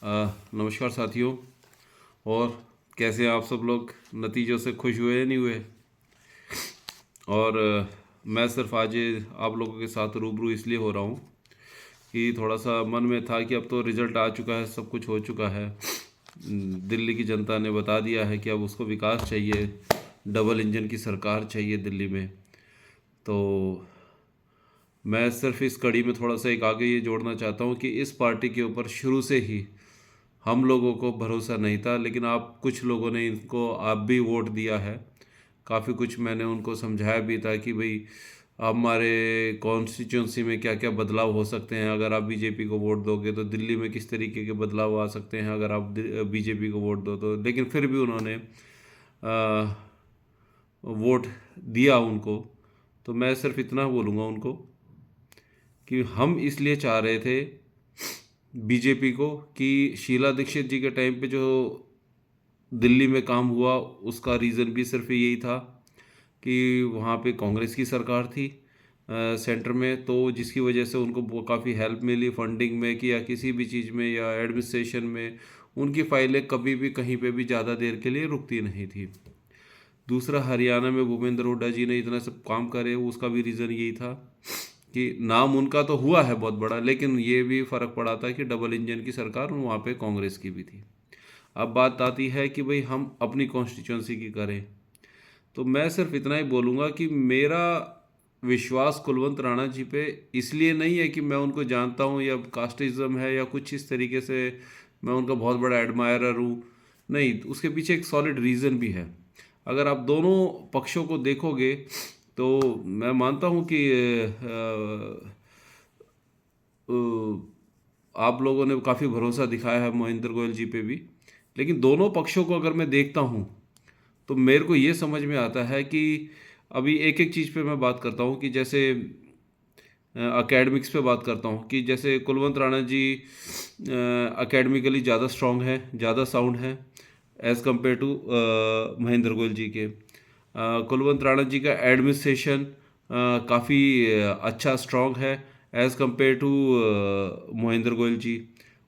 नमस्कार साथियों। और कैसे हैं आप सब लोग? नतीजों से खुश हुए या नहीं हुए? और मैं सिर्फ आज आप लोगों के साथ रूबरू इसलिए हो रहा हूँ कि थोड़ा सा मन में था कि अब तो रिज़ल्ट आ चुका है, सब कुछ हो चुका है। दिल्ली की जनता ने बता दिया है कि अब उसको विकास चाहिए, डबल इंजन की सरकार चाहिए दिल्ली में। तो मैं सिर्फ इस कड़ी में थोड़ा सा एक आगे ये जोड़ना चाहता हूँ कि इस पार्टी के ऊपर शुरू से ही हम लोगों को भरोसा नहीं था, लेकिन आप कुछ लोगों ने इनको आप भी वोट दिया है। काफ़ी कुछ मैंने उनको समझाया भी था कि भाई हमारे कॉन्स्टिट्यूंसी में क्या क्या बदलाव हो सकते हैं अगर आप बीजेपी को वोट दोगे, तो दिल्ली में किस तरीके के बदलाव आ सकते हैं अगर आप बीजेपी को वोट दो तो। लेकिन फिर भी उन्होंने वोट दिया उनको। तो मैं सिर्फ इतना बोलूँगा उनको कि हम इसलिए चाह रहे थे बीजेपी को कि शीला दीक्षित जी के टाइम पे जो दिल्ली में काम हुआ उसका रीज़न भी सिर्फ यही था कि वहाँ पे कांग्रेस की सरकार थी सेंटर में, तो जिसकी वजह से उनको काफ़ी हेल्प मिली फंडिंग में कि या किसी भी चीज़ में या एडमिनिस्ट्रेशन में। उनकी फाइलें कभी भी कहीं पे भी ज़्यादा देर के लिए रुकती नहीं थी। दूसरा, हरियाणा में भूपेंद्र हुड्डा जी ने इतना सब काम करे, उसका भी रीज़न यही था कि नाम उनका तो हुआ है बहुत बड़ा, लेकिन ये भी फ़र्क पड़ा था कि डबल इंजन की सरकार वहाँ पे कांग्रेस की भी थी। अब बात आती है कि भाई हम अपनी कॉन्स्टिट्यूंसी की करें। तो मैं सिर्फ इतना ही बोलूँगा कि मेरा विश्वास कुलवंत राणा जी पे इसलिए नहीं है कि मैं उनको जानता हूँ या कास्टिज्म है या कुछ इस तरीके से मैं उनका बहुत बड़ा एडमायरर हूँ। नहीं, उसके पीछे एक सॉलिड रीज़न भी है। अगर आप दोनों पक्षों को देखोगे तो मैं मानता हूँ कि अ, आप लोगों ने काफ़ी भरोसा दिखाया है महेंद्र गोयल जी पे भी। लेकिन दोनों पक्षों को अगर मैं देखता हूँ तो मेरे को ये समझ में आता है कि अभी एक एक चीज़ पे मैं बात करता हूँ कि जैसे एकेडमिक्स पे बात करता हूँ कि जैसे कुलवंत राणा जी एकेडमिकली ज़्यादा स्ट्रांग है, ज़्यादा साउंड है as compared to Mahendra Goyal ji के। कुलवंत राणा जी का एडमिनिस्ट्रेशन काफ़ी अच्छा स्ट्रांग है as compared to Mahendra Goyal ji.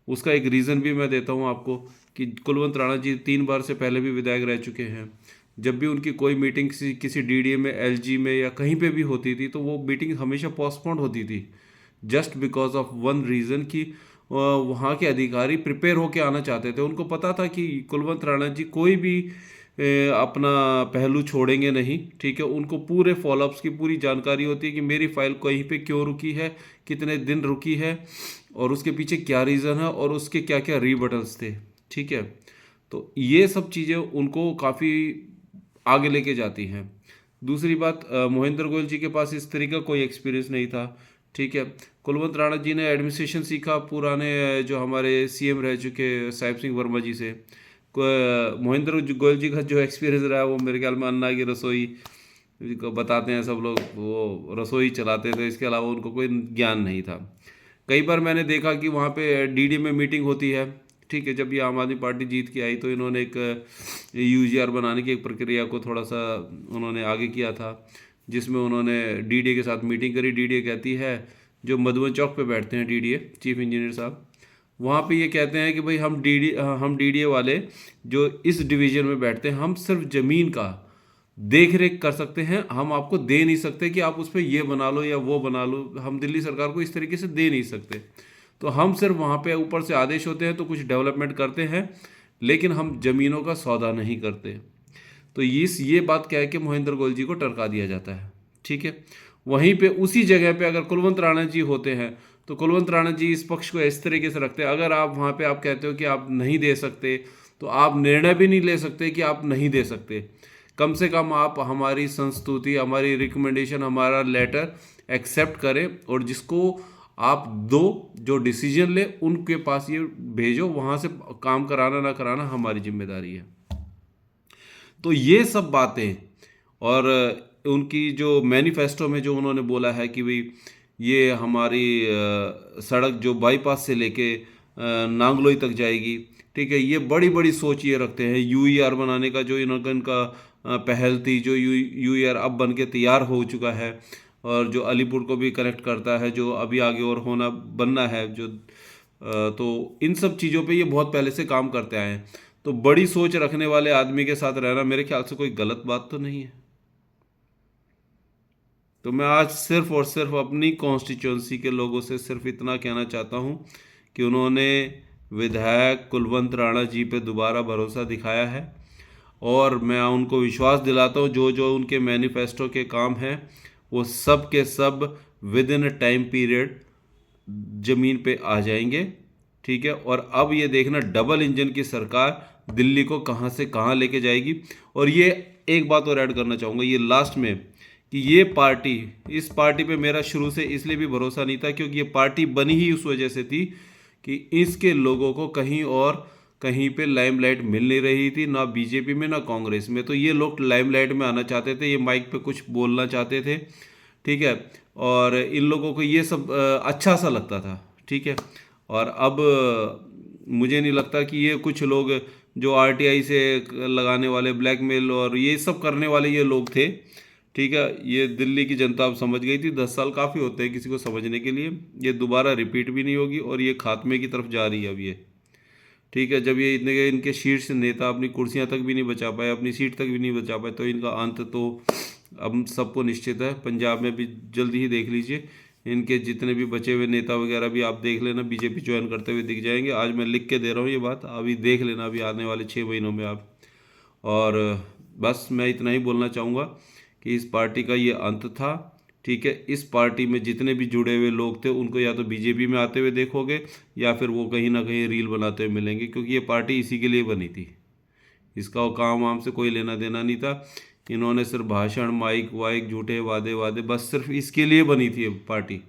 उसका एक रीज़न भी मैं देता हूँ आपको कि कुलवंत राणा जी 3 बार से पहले भी विधायक रह चुके हैं। जब भी उनकी कोई मीटिंग किसी डीडीए में, एलजी में या कहीं पे भी होती थी तो वो मीटिंग हमेशा पोस्टपोन्ड होती थी, just because of one reason कि वहाँ के अधिकारी प्रिपेयर होके आना चाहते थे। उनको पता था कि कुलवंत राणा जी कोई भी अपना पहलू छोड़ेंगे नहीं, ठीक है। उनको पूरे फॉलोअप्स की पूरी जानकारी होती है कि मेरी फाइल कहीं पे क्यों रुकी है, कितने दिन रुकी है और उसके पीछे क्या रीज़न है और उसके क्या क्या रीबटल्स थे, ठीक है। तो ये सब चीज़ें उनको काफ़ी आगे लेके जाती हैं। दूसरी बात, मोहिंदर गोयल जी के पास इस तरह का कोई एक्सपीरियंस नहीं था, ठीक है। कुलवंत राणा जी ने एडमिनिस्ट्रेशन सीखा पुराने जो हमारे सीएम रह चुके साहिब सिंह वर्मा जी से। मोहिंदर गोयल जी का जो एक्सपीरियंस रहा है वो मेरे ख्याल में अन्ना की रसोई को बताते हैं सब लोग, वो रसोई चलाते थे, इसके अलावा उनको कोई ज्ञान नहीं था। कई बार मैंने देखा कि वहाँ पे डीडी में मीटिंग होती है, ठीक है। जब ये आम आदमी पार्टी जीत के आई तो इन्होंने एक यूजीआर बनाने की एक प्रक्रिया को थोड़ा सा उन्होंने आगे किया था, जिसमें उन्होंने डीडीए के साथ मीटिंग करी। डीडीए कहती है, जो मधुबन चौक पे बैठते हैं डीडीए चीफ इंजीनियर साहब, वहाँ पे ये कहते हैं कि भाई हम डीडीए वाले जो इस डिवीजन में बैठते हैं, हम सिर्फ ज़मीन का देख रेख कर सकते हैं, हम आपको दे नहीं सकते कि आप उस पर ये बना लो या वो बना लो। हम दिल्ली सरकार को इस तरीके से दे नहीं सकते। तो हम सिर्फ वहाँ पे ऊपर से आदेश होते हैं तो कुछ डेवलपमेंट करते हैं, लेकिन हम ज़मीनों का सौदा नहीं करते। तो ये बात कह के महेंद्र गोयल जी को टरका दिया जाता है, ठीक है। वहीं पे उसी जगह पे अगर कुलवंत राणा जी होते हैं तो कुलवंत राणा जी इस पक्ष को इस तरीके से रखते हैं, अगर आप वहाँ पे आप कहते हो कि आप नहीं दे सकते तो आप निर्णय भी नहीं ले सकते कि आप नहीं दे सकते। कम से कम आप हमारी संस्तुति, हमारी रिकमेंडेशन, हमारा लेटर एक्सेप्ट करें और जिसको आप दो, जो डिसीजन ले उनके पास ये भेजो, वहाँ से काम कराना ना कराना हमारी जिम्मेदारी है। तो ये सब बातें और उनकी जो मैनिफेस्टो में जो उन्होंने बोला है कि भाई ये हमारी सड़क जो बाईपास से लेके नांगलोई तक जाएगी, ठीक है। ये बड़ी बड़ी सोच ये रखते हैं। यूईआर बनाने का जो इनका पहल थी, जो यूईआर अब बन के तैयार हो चुका है और जो अलीपुर को भी कनेक्ट करता है, जो अभी आगे और होना बनना है, जो तो इन सब चीज़ों पे ये बहुत पहले से काम करते आए हैं। तो बड़ी सोच रखने वाले आदमी के साथ रहना मेरे ख्याल से कोई गलत बात तो नहीं है। तो मैं आज सिर्फ और सिर्फ अपनी कॉन्स्टिट्यूंसी के लोगों से सिर्फ इतना कहना चाहता हूँ कि उन्होंने विधायक कुलवंत राणा जी पे दोबारा भरोसा दिखाया है, और मैं उनको विश्वास दिलाता हूँ जो जो उनके मैनिफेस्टो के काम हैं वो सब के सब with in a time period ज़मीन पे आ जाएंगे। ठीक है, और अब ये देखना डबल इंजन की सरकार दिल्ली को कहाँ से कहाँ लेके जाएगी। और ये एक बात और ऐड करना चाहूँगा ये लास्ट में, कि ये पार्टी, इस पार्टी पे मेरा शुरू से इसलिए भी भरोसा नहीं था क्योंकि ये पार्टी बनी ही उस वजह से थी कि इसके लोगों को कहीं और कहीं पे लाइमलाइट मिल नहीं रही थी, ना बीजेपी में ना कांग्रेस में। तो ये लोग लाइमलाइट में आना चाहते थे, ये माइक पे कुछ बोलना चाहते थे। ठीक है, और इन लोगों को ये सब अच्छा सा लगता था। ठीक है, और अब मुझे नहीं लगता कि ये कुछ लोग जो आरटीआई से लगाने वाले, ब्लैकमेल और ये सब करने वाले ये लोग थे। ठीक है, ये दिल्ली की जनता अब समझ गई थी, 10 साल काफ़ी होते हैं किसी को समझने के लिए। ये दोबारा रिपीट भी नहीं होगी और ये खात्मे की तरफ जा रही है अब ये। ठीक है, जब ये इतने इनके शीर्ष नेता अपनी कुर्सियां तक भी नहीं बचा पाए, अपनी सीट तक भी नहीं बचा पाए, तो इनका अंत तो अब सबको निश्चित है। पंजाब में भी जल्दी ही देख लीजिए, इनके जितने भी बचे हुए नेता वगैरह भी आप देख लेना बीजेपी ज्वाइन करते हुए दिख जाएंगे। आज मैं लिख के दे रहा हूँ ये बात, अभी देख लेना अभी आने वाले 6 महीनों में आप। और बस मैं इतना ही बोलना चाहूँगा कि इस पार्टी का ये अंत था। ठीक है, इस पार्टी में जितने भी जुड़े हुए लोग थे उनको या तो बीजेपी में आते हुए देखोगे या फिर वो कहीं ना कहीं रील बनाते हुए मिलेंगे, क्योंकि ये पार्टी इसी के लिए बनी थी। इसका वो काम वाम से कोई लेना देना नहीं था। इन्होंने सिर्फ भाषण, माइक वाइक, झूठे वादे वादे, बस सिर्फ इसके लिए बनी थी ये पार्टी।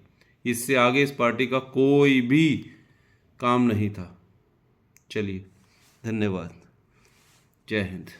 इससे आगे इस पार्टी का कोई भी काम नहीं था। चलिए, धन्यवाद। जय हिंद।